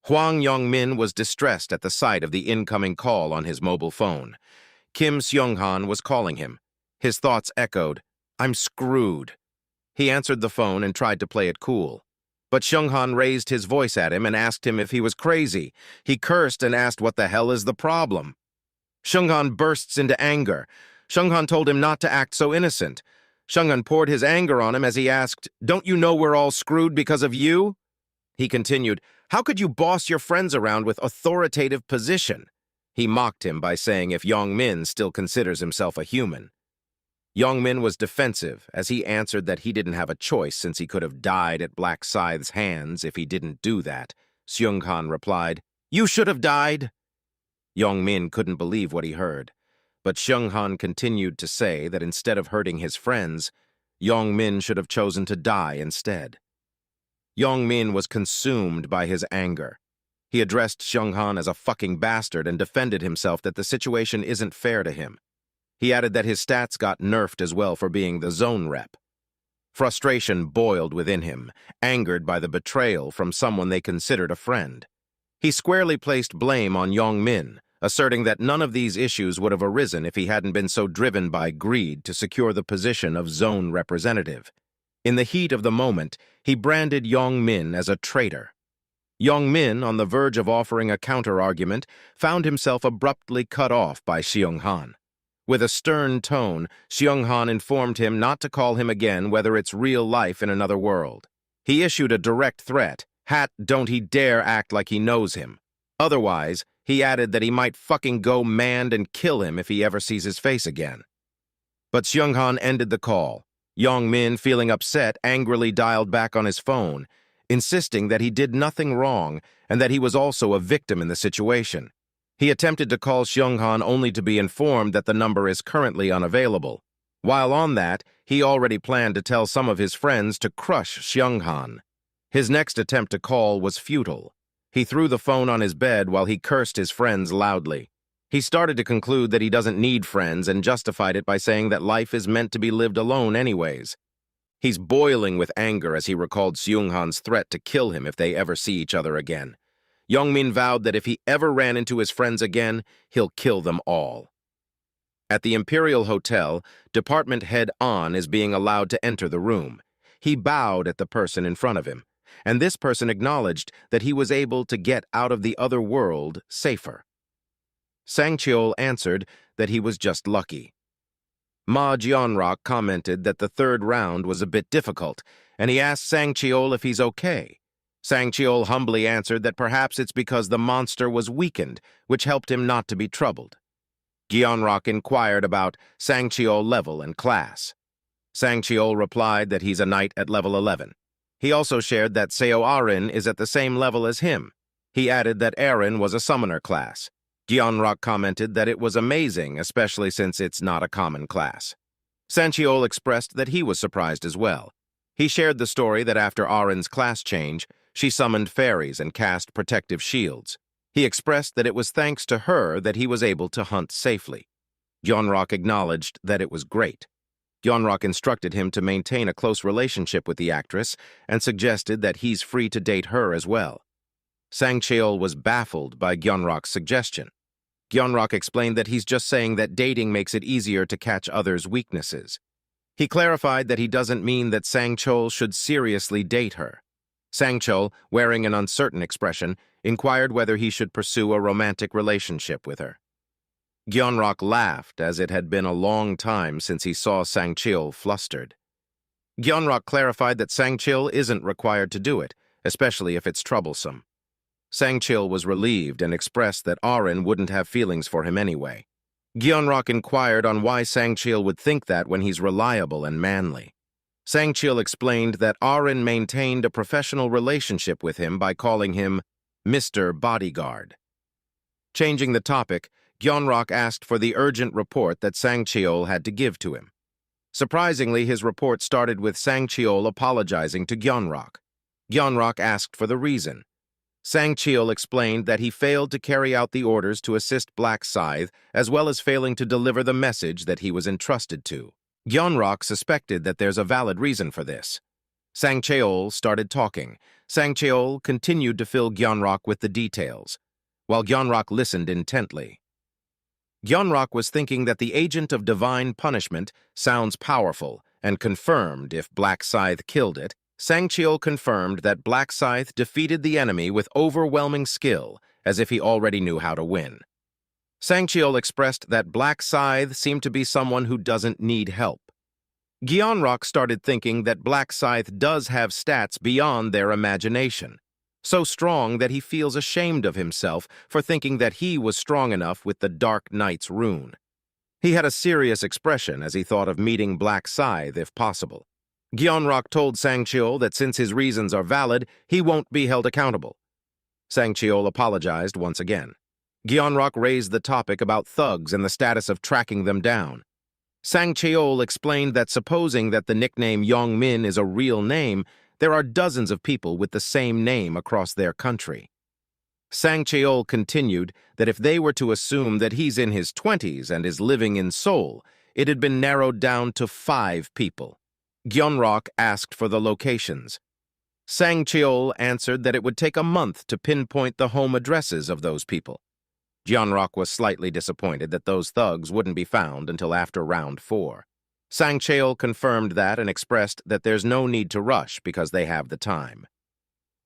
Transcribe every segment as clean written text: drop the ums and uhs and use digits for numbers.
Hwang Yong-min was distressed at the sight of the incoming call on his mobile phone. Kim Seung-han was calling him. His thoughts echoed, "I'm screwed." He answered the phone and tried to play it cool. But Seung-han raised his voice at him and asked him if he was crazy. He cursed and asked what the hell is the problem. Seung-han bursts into anger. Seung-han told him not to act so innocent. Seung-han poured his anger on him as he asked, "Don't you know we're all screwed because of you?" He continued, "How could you boss your friends around with authoritative position?" He mocked him by saying if Yong-min still considers himself a human. Yong-min was defensive as he answered that he didn't have a choice since he could have died at Black Scythe's hands if he didn't do that. Seung-han replied, "You should have died." Yong-min couldn't believe what he heard, but Seung-han continued to say that instead of hurting his friends, Yong-min should have chosen to die instead. Yong-min was consumed by his anger. He addressed Seung-han as a fucking bastard and defended himself that the situation isn't fair to him. He added that his stats got nerfed as well for being the zone rep. Frustration boiled within him, angered by the betrayal from someone they considered a friend. He squarely placed blame on Yong-min, asserting that none of these issues would have arisen if he hadn't been so driven by greed to secure the position of zone representative. In the heat of the moment, he branded Yong-min as a traitor. Yong-min, on the verge of offering a counter-argument, found himself abruptly cut off by Seung-han. With a stern tone, Seung-han informed him not to call him again whether it's real life in another world. He issued a direct threat, don't he dare act like he knows him. Otherwise, he added that he might fucking go mad and kill him if he ever sees his face again. But Seung-han ended the call. Yong-min, feeling upset, angrily dialed back on his phone, insisting that he did nothing wrong and that he was also a victim in the situation. He attempted to call Seung-han only to be informed that the number is currently unavailable. While on that, he already planned to tell some of his friends to crush Seung-han. His next attempt to call was futile. He threw the phone on his bed while he cursed his friends loudly. He started to conclude that he doesn't need friends and justified it by saying that life is meant to be lived alone anyways. He's boiling with anger as he recalled Seung-han's threat to kill him if they ever see each other again. Yong-min vowed that if he ever ran into his friends again, he'll kill them all. At the Imperial Hotel, Department Head An is being allowed to enter the room. He bowed at the person in front of him, and this person acknowledged that he was able to get out of the other world safer. Sang-cheol answered that he was just lucky. Ma Jeonrok commented that the third round was a bit difficult, and he asked Sang-cheol if he's okay. Sang-cheol humbly answered that perhaps it's because the monster was weakened, which helped him not to be troubled. Jeonrok inquired about Sang-cheol level and class. Sang-cheol replied that he's a knight at level 11. He also shared that Seo Arin is at the same level as him. He added that Arin was a summoner class. Jeonrok commented that it was amazing, especially since it's not a common class. Sang-cheol expressed that he was surprised as well. He shared the story that after Arin's class change, she summoned fairies and cast protective shields. He expressed that it was thanks to her that he was able to hunt safely. Jeonrok acknowledged that it was great. Jeonrok instructed him to maintain a close relationship with the actress and suggested that he's free to date her as well. Sang-cheol was baffled by Jeonrok's suggestion. Jeonrok explained that he's just saying that dating makes it easier to catch others' weaknesses. He clarified that he doesn't mean that Sang-cheol should seriously date her. Sang-cheol, wearing an uncertain expression, inquired whether he should pursue a romantic relationship with her. Jeonrok laughed, as it had been a long time since he saw Sang-cheol flustered. Jeonrok clarified that Sang-cheol isn't required to do it, especially if it's troublesome. Sang-cheol was relieved and expressed that Arin wouldn't have feelings for him anyway. Jeonrok inquired on why Sang-cheol would think that when he's reliable and manly. Sang-cheol explained that Arin maintained a professional relationship with him by calling him Mr. Bodyguard. Changing the topic, Jeonrok asked for the urgent report that Sang-cheol had to give to him. Surprisingly, his report started with Sang-cheol apologizing to Jeonrok. Jeonrok asked for the reason. Sang-cheol explained that he failed to carry out the orders to assist Black Scythe, as well as failing to deliver the message that he was entrusted to. Jeonrok suspected that there's a valid reason for this. Sang-cheol started talking, Sang-cheol continued to fill Gyeonrok with the details, while Gyeonrok listened intently. Gyeonrok was thinking that the agent of divine punishment sounds powerful, and confirmed if Black Scythe killed it. Sang-cheol confirmed that Black Scythe defeated the enemy with overwhelming skill, as if he already knew how to win. Sang-cheol expressed that Black Scythe seemed to be someone who doesn't need help. Gyeonrok started thinking that Black Scythe does have stats beyond their imagination, so strong that he feels ashamed of himself for thinking that he was strong enough with the Dark Knight's rune. He had a serious expression as he thought of meeting Black Scythe if possible. Gyeonrok told Sang-cheol that since his reasons are valid, he won't be held accountable. Sang-cheol apologized once again. Gyeonrok raised the topic about thugs and the status of tracking them down. Sang-cheol explained that supposing that the nickname Yongmin is a real name, there are dozens of people with the same name across their country. Sang-cheol continued that if they were to assume that he's in his 20s and is living in Seoul, it had been narrowed down to 5 people. Gyeonrok asked for the locations. Sang-cheol answered that it would take a month to pinpoint the home addresses of those people. Gyeonrok was slightly disappointed that those thugs wouldn't be found until after round 4. Sang-cheol confirmed that and expressed that there's no need to rush because they have the time.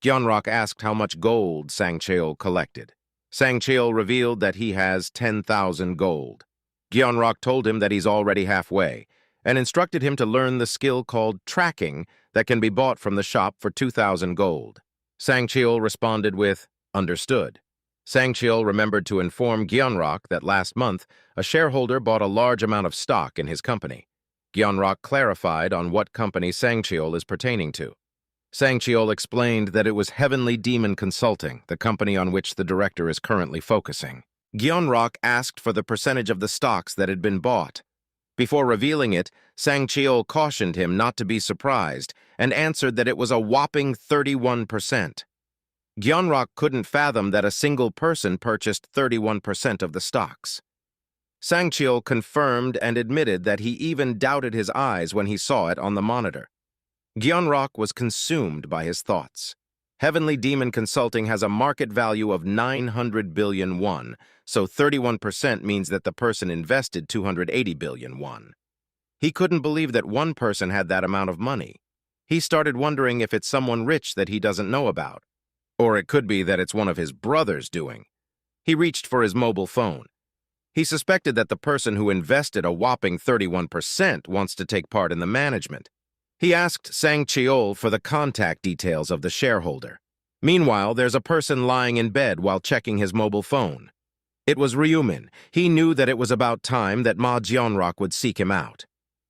Gyeonrok asked how much gold Sang-cheol collected. Sang-cheol revealed that he has 10,000 gold. Gyeonrok told him that he's already halfway, and instructed him to learn the skill called tracking that can be bought from the shop for 2,000 gold. Sang-cheol responded with, "Understood." Sang-cheol remembered to inform Gyeonrok that last month a shareholder bought a large amount of stock in his company. Gyeonrok clarified on what company Sang-cheol is pertaining to. Sang-cheol explained that it was Heavenly Demon Consulting, the company on which the director is currently focusing. Gyeonrok asked for the percentage of the stocks that had been bought. Before revealing it, Sang-cheol cautioned him not to be surprised and answered that it was a whopping 31%. Gyeonrok couldn't fathom that a single person purchased 31% of the stocks. Sang-cheol confirmed and admitted that he even doubted his eyes when he saw it on the monitor. Gyeonrok was consumed by his thoughts. Heavenly Demon Consulting has a market value of 900 billion won, so 31% means that the person invested 280 billion won. He couldn't believe that one person had that amount of money. He started wondering if it's someone rich that he doesn't know about. Or it could be that it's one of his brothers doing. He reached for his mobile phone. He suspected that the person who invested a whopping 31% wants to take part in the management. He asked Sang-cheol for the contact details of the shareholder. Meanwhile, there's a person lying in bed while checking his mobile phone. It was Ryumin. He knew that it was about time that Ma Gyeonrok would seek him out.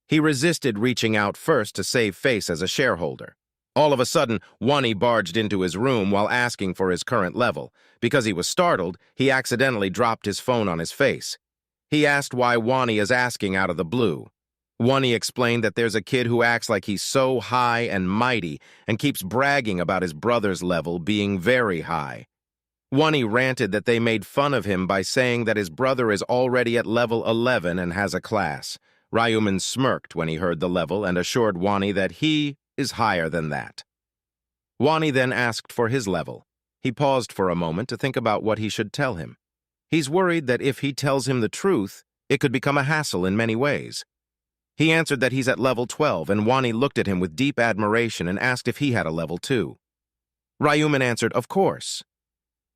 He resisted reaching out first to save face as a shareholder. All of a sudden, Wonnie barged into his room while asking for his current level. Because he was startled, he accidentally dropped his phone on his face. He asked why Wonnie is asking out of the blue. Wonnie explained that there's a kid who acts like he's so high and mighty and keeps bragging about his brother's level being very high. Wonnie ranted that they made fun of him by saying that his brother is already at level 11 and has a class. Ryumin smirked when he heard the level and assured Wonnie that he is higher than that. Wonnie then asked for his level. He paused for a moment to think about what he should tell him. He's worried that if he tells him the truth, it could become a hassle in many ways. He answered that he's at level 12, and Wonnie looked at him with deep admiration and asked if he had a level 2. Ryumin answered, "Of course."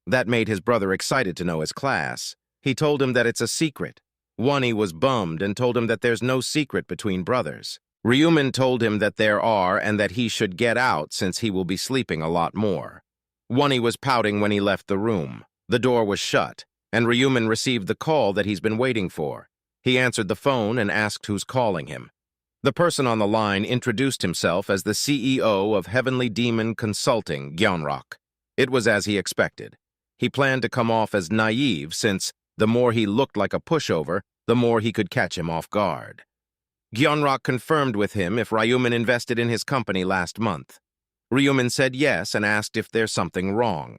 That made his brother excited to know his class. He told him that it's a secret. Wonnie was bummed and told him that there's no secret between brothers. Ryumin told him that there are and that he should get out since he will be sleeping a lot more. Wonnie was pouting when he left the room. The door was shut, and Ryumin received the call that he's been waiting for. He answered the phone and asked who's calling him. The person on the line introduced himself as the CEO of Heavenly Demon Consulting, Gyeonrok. It was as he expected. He planned to come off as naive since the more he looked like a pushover, the more he could catch him off guard. Gyeonrok confirmed with him if Ryumin invested in his company last month. Ryumin said yes and asked if there's something wrong.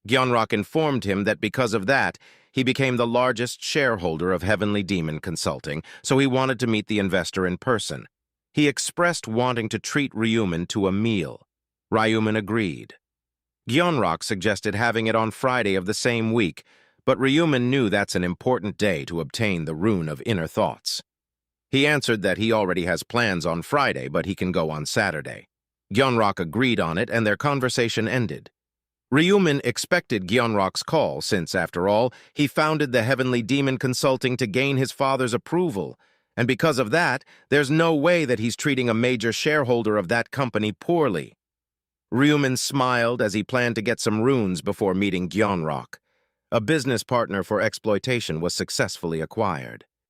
Gyeonrok informed him that because of that, he became the largest shareholder of Heavenly Demon Consulting, so he wanted to meet the investor in person. He expressed wanting to treat Ryumin to a meal. Ryumin agreed. Gyeonrak suggested having it on Friday of the same week, but Ryumin knew that's an important day to obtain the rune of inner thoughts. He answered that he already has plans on Friday, but he can go on Saturday. Gyeonrak agreed on it, and their conversation ended. Ryumin expected Gyeonrak's call since, after all, he founded the Heavenly Demon Consulting to gain his father's approval, and because of that, there's no way that he's treating a major shareholder of that company poorly. Ryumin smiled as he planned to get some runes before meeting Gyeonrak. A business partner for exploitation was successfully acquired.